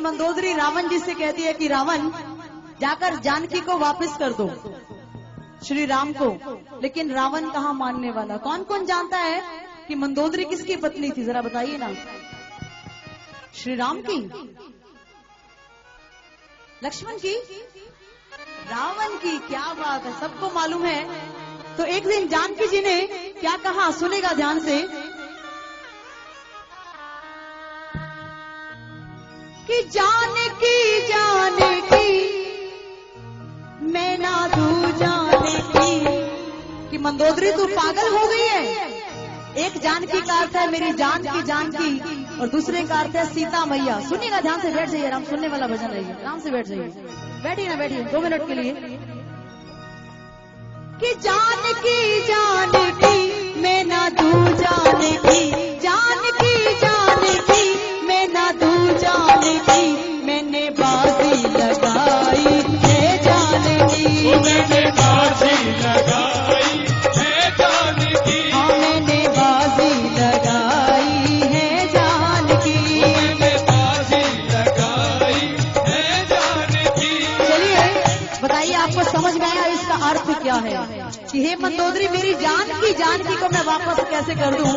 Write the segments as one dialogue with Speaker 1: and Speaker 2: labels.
Speaker 1: ही मंदोदरी रावण जी से कहती है कि रावण जाकर जानकी को वापस कर दो, श्री राम को। लेकिन रावण कहाँ मानने वाला। कौन कौन जानता है कि मंदोदरी किसकी पत्नी थी, जरा बताइए ना। श्री राम की, लक्ष्मण की, रावण की। क्या बात है, सबको मालूम है। तो एक दिन जानकी जी ने क्या कहा, सुनेगा ध्यान से, कि जानकी जानकी मैं ना तू जानकी, कि मंदोदरी तू पागल हो गई है। एक जानकी का अर्थ है मेरी जान की जानकी, और दूसरे का अर्थ है सीता मैया। सुनिएगा ध्यान से, बैठ जाइए, आराम सुनने वाला भजन है, आराम से बैठ जाइए, बैठिए ना, बैठिए 2 मिनट के लिए। कि जानकी जानकी मैं ना तू जानकी, जानकी जानकी मैं ना तू जानकी, मैंने बाजी लगाई है जानकी,
Speaker 2: मैंने बाजी लगाई है जानकी,
Speaker 1: हाँ मैंने बाजी लगाई है जानकी,
Speaker 2: मैंने बाजी लगाई है जानकी।
Speaker 1: चलिए बताइए, आपको समझ में आया इसका अर्थ क्या है कि हे मंदोदरी मेरी जानकी को मैं वापस कैसे कर दूं।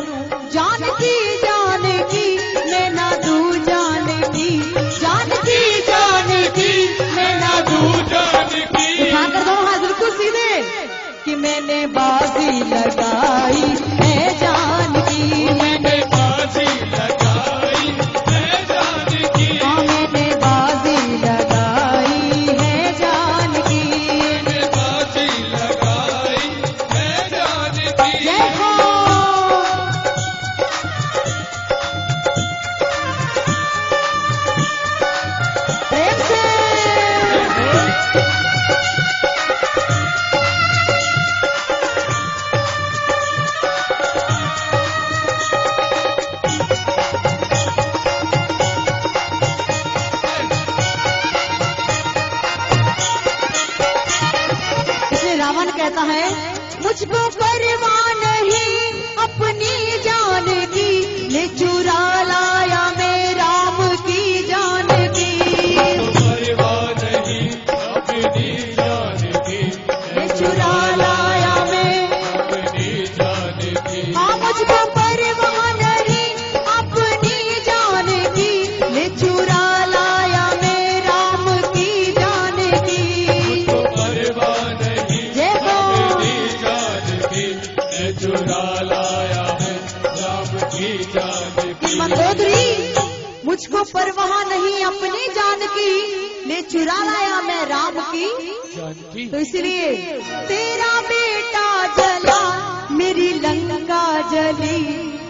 Speaker 1: जानकी जानकी मैं ना तू जानकी, जानकी जानकी मैं ना तू
Speaker 2: जानकी,
Speaker 1: उठाकर दो हाथ बिल्कुल सीधे, कि मैंने बाजी लगाई है जानकी,
Speaker 2: मैंने बाजी लगाई है जानकी,
Speaker 1: हाँ मैंने बाजी लगाई है जानकी।
Speaker 2: मैंने बाजी लगाई है जानकी।
Speaker 1: जय हो। प्रेम से इसलिए रावण कहता है मुझको परवाह नहीं अपनी जान की, ले चुरा लाया मैं राम की जान की,
Speaker 2: परवाह नहीं अपनी जानकी,
Speaker 1: ले चुरा लाया मैं,
Speaker 2: अपनी जानकी,
Speaker 1: हाँ मुझको परवाह नहीं अपनी जान की, ले चुरा लाया मैं राम की जान की।
Speaker 2: तो परवाह नहीं
Speaker 1: जय हो।
Speaker 2: अपनी जानकी, मैं चुरा लाया है राम की जानकी।
Speaker 1: मंदोदरी मुझको परवाह नहीं अपनी जान की, ले चुरा लाया मैं राम की
Speaker 2: जानकी,
Speaker 1: तो इसलिए तेरा बेटा जला मेरी लंका जली,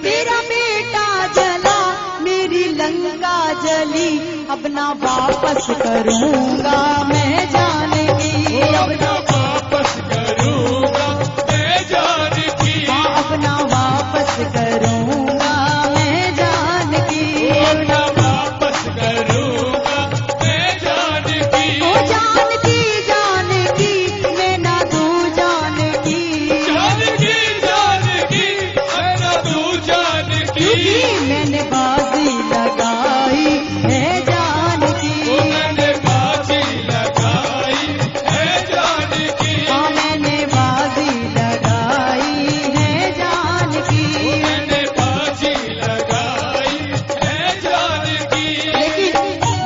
Speaker 1: तेरा बेटा जला मेरी लंका जली, अब ना वापस करूंगा मैं जानकी, अब ना
Speaker 2: वापस करूंगा मैं जानकी,
Speaker 1: हाँ, अब ना वापस करूंगा मैं जानकी,
Speaker 2: अपना वापस करूंगा मैं जानकी,
Speaker 1: ओ जानकी जानकी मैं ना तू जानकी,
Speaker 2: जानकी जानकी मैं ना तू जानकी,
Speaker 1: क्योंकि मैंने बाजी लगाई है जानकी,
Speaker 2: मैंने बाजी लगाई है जानकी,
Speaker 1: हाँ मैंने बाजी लगाई है जानकी।
Speaker 2: मैंने बाजी लगाई है जानकी।
Speaker 1: लेकिन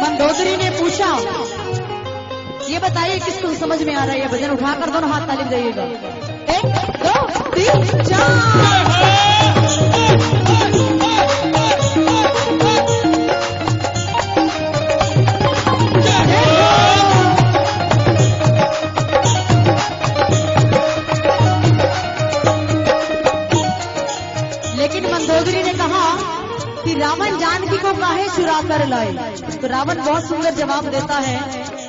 Speaker 1: मंदोदरी ने पूछा, ये बताइए किसको समझ में आ रहा है ये भजन, उठाकर दोनों हाथ ताली बजाइएगा। 1 2 3 4। लेकिन मंदोदरी ने कहा कि रावण जानकी को काहे चुरा कर लाए। तो रावण बहुत सुंदर जवाब देता है,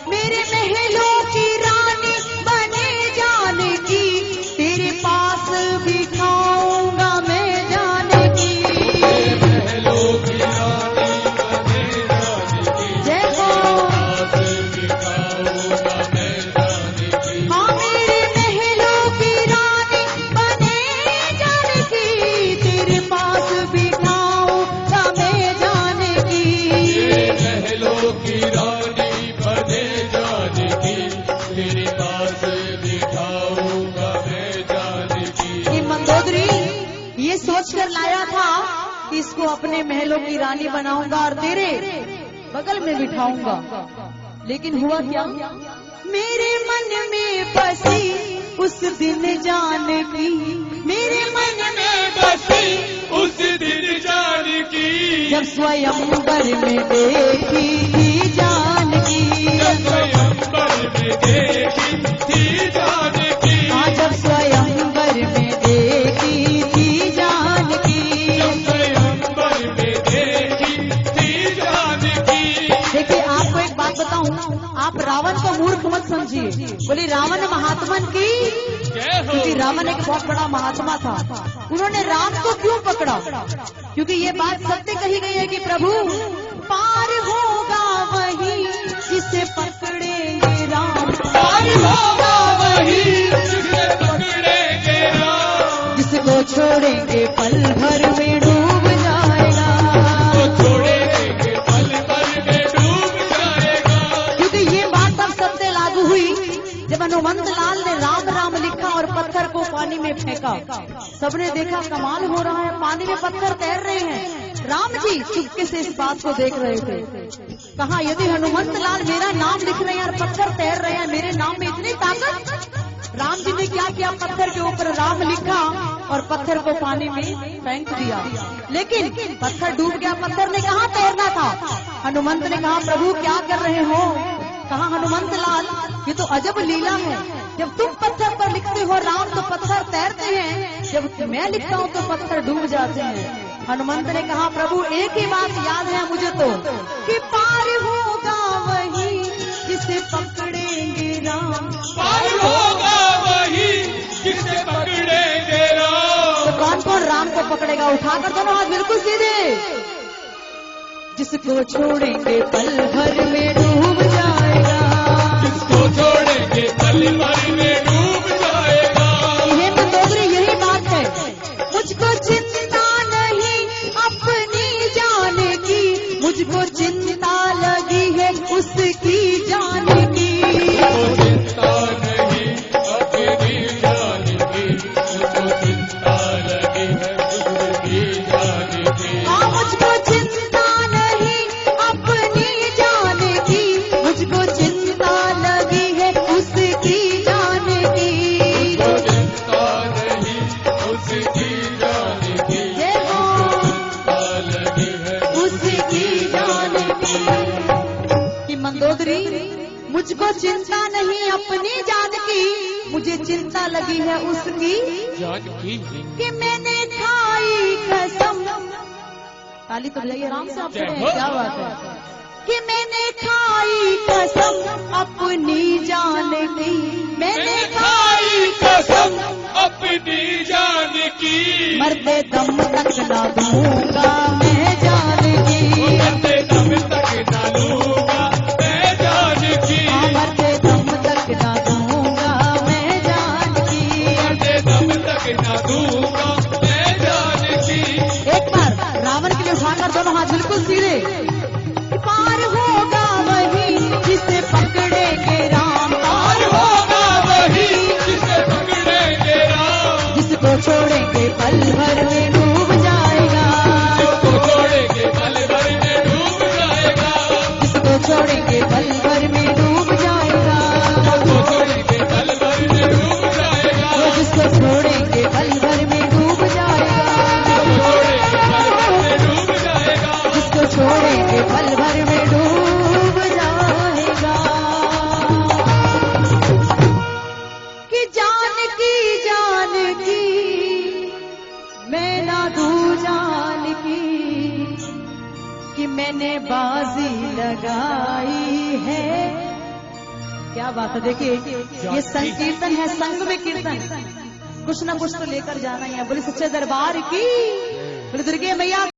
Speaker 1: मेरे महलों की रानी बने जानकी, तेरे पास बिठाऊंगा मैं जानकी,
Speaker 2: महलों की रानी बने जानकी,
Speaker 1: जय हो।
Speaker 2: पास बिठाऊंगा मैं जानकी,
Speaker 1: हाँ मेरे महलों की रानी बने जानकी, तेरे पास बिठाऊंगा मैं जानकी,
Speaker 2: महलों की रानी बने जानकी, तेरे पास बिठाऊंगा मैं जानकी।
Speaker 1: ये मंदोदरी ये सोच कर लाया था कि इसको अपने महलों की रानी बनाऊंगा और तेरे बगल में बिठाऊंगा, लेकिन हुआ क्या? मेरे मन में बसी उस दिन जानकी, मेरे मन में
Speaker 2: बसी उस दिन जानकी,
Speaker 1: जब स्वयंवर में देखी थी जानकी,
Speaker 2: जब स्वयंवर में देखी थी जानकी,
Speaker 1: हाँ जब स्वयंवर में देखी थी जानकी,
Speaker 2: जब स्वयंवर में देखी थी जानकी।
Speaker 1: देखिए आपको एक बात बताऊं, आप रावण को मूर्ख मत समझिए। बोली रावण महात्मन की,
Speaker 2: जय हो।
Speaker 1: क्योंकि रावण एक बहुत बड़ा महात्मा था। उन्होंने राम को क्यों पकड़ा? क्योंकि ये बात सत्य कही गई है कि प्रभु पार होगा वही जिसे पकड़ेंगे राम,
Speaker 2: पार होगा वही जिसे पकड़ेंगे राम,
Speaker 1: जिसको छोड़ेंगे पल भर में डूब जाएगा,
Speaker 2: तो छोड़ेंगे पल भर में डूब जाएगा।
Speaker 1: क्योंकि ये बात तब सत्य लागू हुई जब हनुमंत लाल ने राम राम लिखा और पत्थर को पानी में फेंका। सबने देखा कमाल हो रहा है, पानी में पत्थर तैर रहे हैं। राम जी चुपके से इस बात को देख रहे थे। कहा यदि हनुमंत लाल मेरा नाम लिख रहे हैं और पत्थर तैर रहे हैं, मेरे नाम में इतनी ताकत। राम जी ने क्या किया, पत्थर के ऊपर राम लिखा और पत्थर को पानी में फेंक दिया, लेकिन पत्थर डूब गया। पत्थर ने कहा तैरना था। हनुमंत ने कहा प्रभु क्या कर रहे हो? कहा हनुमंत लाल ये तो अजब लीला है, जब तुम पत्थर पर लिखते हो राम तो पत्थर तैरते हैं, जब मैं लिखता हूँ तो पत्थर डूब जाते हैं। हनुमंत ने कहा प्रभु एक ही बात याद है मुझे तो, कि पार होगा वही जिसे पकड़ेंगे राम,
Speaker 2: पार होगा वही जिसे पकड़ेंगे राम।
Speaker 1: तो कौन कौन राम को पकड़ेगा? उठाकर दोनों हाथ बिल्कुल सीधे। जिसको छोड़ेंगे पल भर में डूब जाएगा,
Speaker 2: जिसको छोड़ेंगे पल भर में डूब जाएगा।
Speaker 1: ये मंदोदरी यही बात है। मुझको चिंता नहीं अपनी जान की, मुझको चिंता लगी है उसकी जान की,
Speaker 2: मुझको चिंता नहीं अपनी जान की, मुझको चिंता लगी है उसकी जान की।
Speaker 1: हाँ मुझको चिंता नहीं अपनी जान की, मुझको चिंता लगी है उसकी जान की,
Speaker 2: मुझको चिंता नहीं उसकी जान की,
Speaker 1: ये हो
Speaker 2: चिंता लगी है
Speaker 1: उसकी जान की। कि मंदोदरी मुझको चिंता नहीं अपनी जान की, मुझे चिंता लगी है उसकी
Speaker 2: जान की।
Speaker 1: कि मैंने खाई कसम। ताली तो बजाइए आराम से, आप
Speaker 2: जय
Speaker 1: खड़े
Speaker 2: हो।
Speaker 1: हैं, क्या बात है। कि मैंने खाई कसम अपनी जान की, मैंने खाई
Speaker 2: कसम अपनी जान की,
Speaker 1: मरते दम तक ना दूंगा मैं जान की,
Speaker 2: मरते दम तक ना लूंगा मैं जान की,
Speaker 1: हाँ मरते दम तक ना दूंगा मैं जान की।
Speaker 2: मरते दम तक ना दूंगा मैं जान की।
Speaker 1: एक बार रावण के लिए उठाकर दोनों हाथ बिल्कुल सीधे। पार होगा वही जिसे पकड़ेंगे राम,
Speaker 2: पार होगा वही जिसे पकड़ेंगे राम,
Speaker 1: जिसको छोड़ेंगे पल भर में डूब जाएगा,
Speaker 2: जिसको छोड़ेंगे पल भर में डूब जाएगा,
Speaker 1: जिसको छोड़ेंगे पल भर में डूब जाएगा,
Speaker 2: जिसको छोड़ेंगे पल भर में डूब जाएगा,
Speaker 1: वो जिसको छोड़ेंगे पल भर में डूब जाएगा,
Speaker 2: जिसको छोड़ेंगे पल भर में डूब
Speaker 1: जिसको छोड़ेंगे पल भर में डूब जाएगा। कि जान की मैं ना दूं जान की, कि मैंने बाजी लगाई है। क्या बात है, देखिए ये संकीर्तन है, संग में कीर्तन, कुछ ना कुछ तो लेकर जाना ही है। बोले सच्चे दरबार की, बोले दुर्गे मैया